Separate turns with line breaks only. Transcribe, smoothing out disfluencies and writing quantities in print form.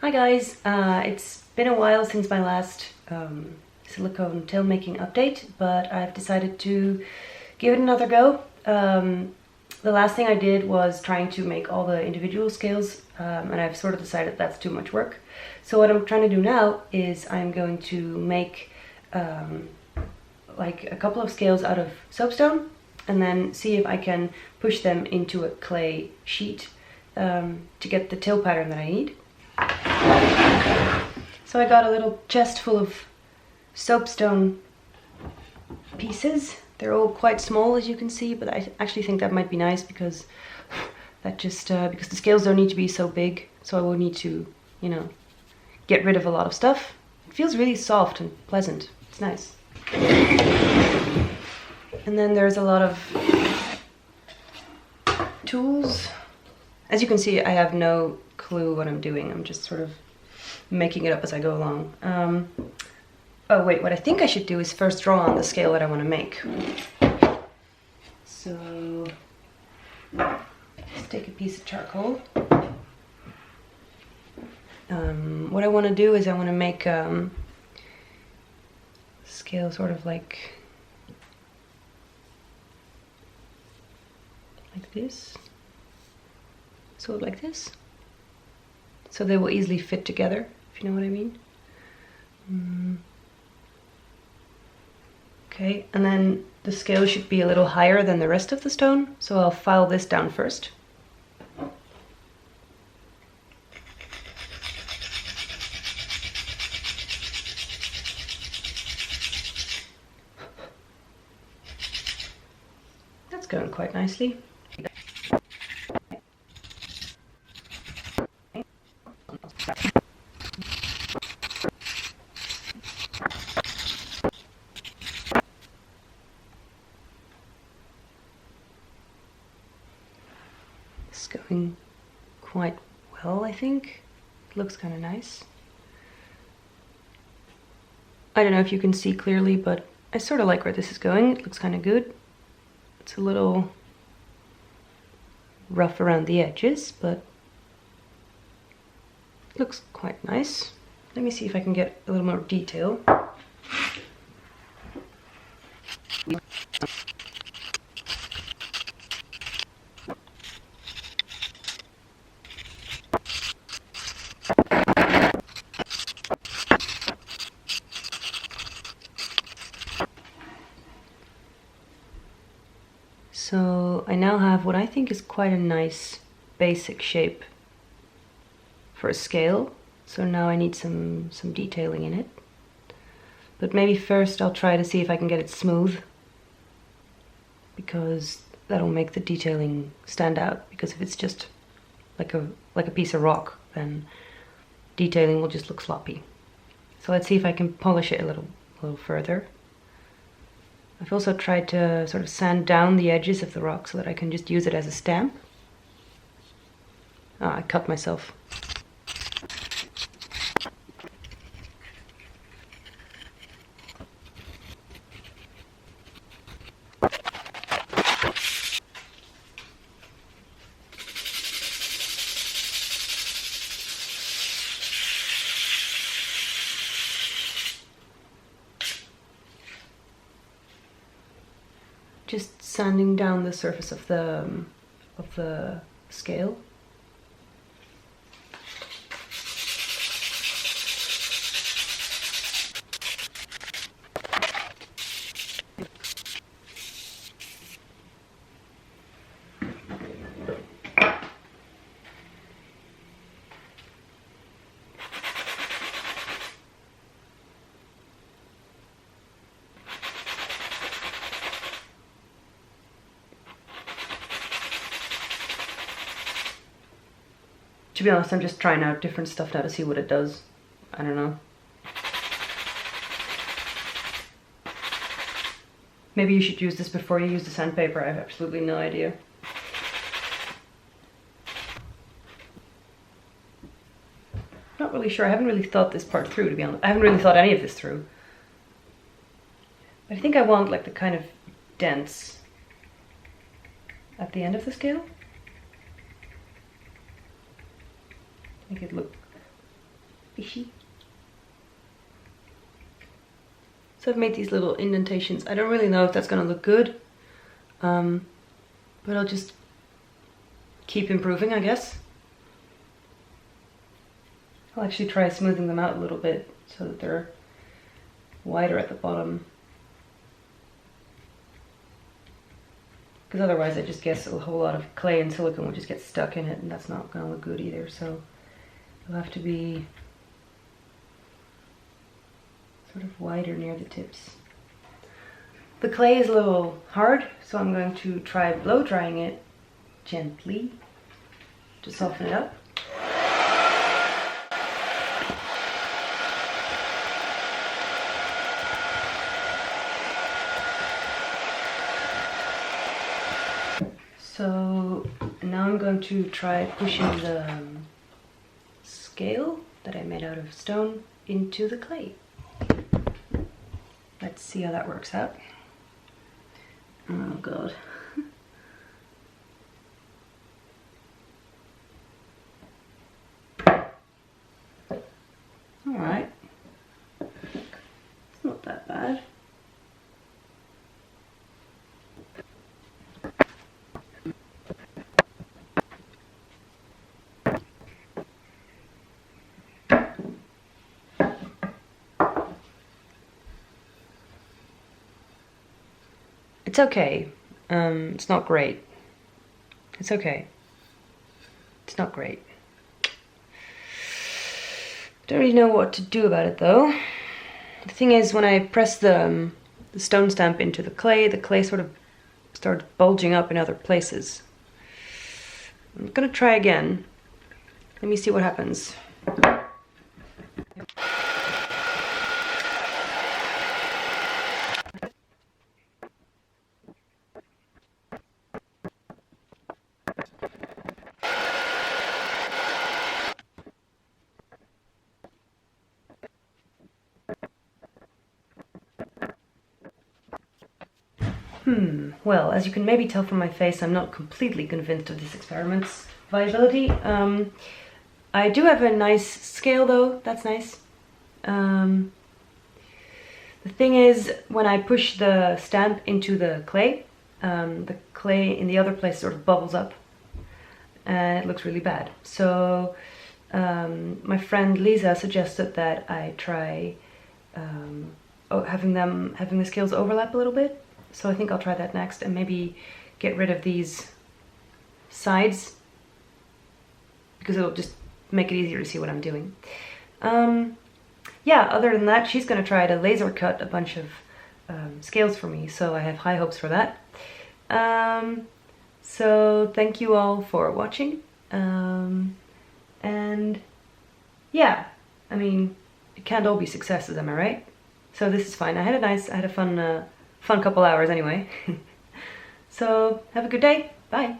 Hi guys, it's been a while since my last silicone tail making update, but I've decided to give it another go. The last thing I did was trying to make all the individual scales, and I've sort of decided that's too much work. So what I'm trying to do now is I'm going to make like a couple of scales out of soapstone and then see if I can push them into a clay sheet to get the tail pattern that I need. So I got a little chest full of soapstone pieces. They're all quite small, as you can see, but I actually think that might be nice because that just because the scales don't need to be so big, so I will need to, you know, get rid of a lot of stuff. It feels really soft and pleasant. It's nice. And then there's a lot of tools. As you can see, I have no clue what I'm doing. I'm just sort of making it up as I go along. Oh wait, what I think I should do is first draw on the scale that I want to make. So let's take a piece of charcoal. What I want to do is I want to make scale sort of like this. Sort of like this. So they will easily fit together, if you know what I mean. Okay, and then the scale should be a little higher than the rest of the stone, so I'll file this down first. That's going quite nicely. It's going quite well, I think. It looks kind of nice. I don't know if you can see clearly, but I sort of like where this is going. It looks kind of good. It's a little rough around the edges, but it looks quite nice. Let me see if I can get a little more detail. So I now have what I think is quite a nice basic shape for a scale. So now I need some detailing in it. But maybe first I'll try to see if I can get it smooth, because that'll make the detailing stand out. Because if it's just like a piece of rock, then detailing will just look sloppy. So let's see if I can polish it a little further. I've also tried to sort of sand down the edges of the rock so that I can just use it as a stamp. Ah, I cut myself. Just sanding down the surface of the scale. To be honest, I'm just trying out different stuff now to see what it does. I don't know. Maybe you should use this before you use the sandpaper. I have absolutely no idea. Not really sure. I haven't really thought this part through, to be honest. I haven't really thought any of this through. But I think I want like the kind of dents at the end of the scale. Make it look squishy. So I've made these little indentations. I don't really know if that's gonna look good, but I'll just keep improving, I guess. I'll actually try smoothing them out a little bit so that they're wider at the bottom. Because otherwise I just guess a whole lot of clay and silicone will just get stuck in it, and that's not gonna look good either. So it'll have to be sort of wider near the tips. The clay is a little hard, so I'm going to try blow drying it gently to soften it up. So now I'm going to try pushing the scale that I made out of stone into the clay. Let's see how that works out. Oh god. Alright. It's not that bad. It's okay. It's not great. It's okay. It's not great. Don't really know what to do about it though. The thing is, when I press the stone stamp into the clay sort of started bulging up in other places. I'm gonna try again. Let me see what happens. Well, as you can maybe tell from my face, I'm not completely convinced of this experiment's viability. I do have a nice scale though, that's nice. The thing is, when I push the stamp into the clay in the other place sort of bubbles up and it looks really bad. So my friend Lisa suggested that I try having the scales overlap a little bit. So I think I'll try that next and maybe get rid of these sides because it'll just make it easier to see what I'm doing. Yeah, other than that, she's gonna try to laser cut a bunch of scales for me, so I have high hopes for that. So thank you all for watching. And yeah, I mean, it can't all be successes, am I right? So this is fine. I had a fun couple hours anyway. So have a good day. Bye.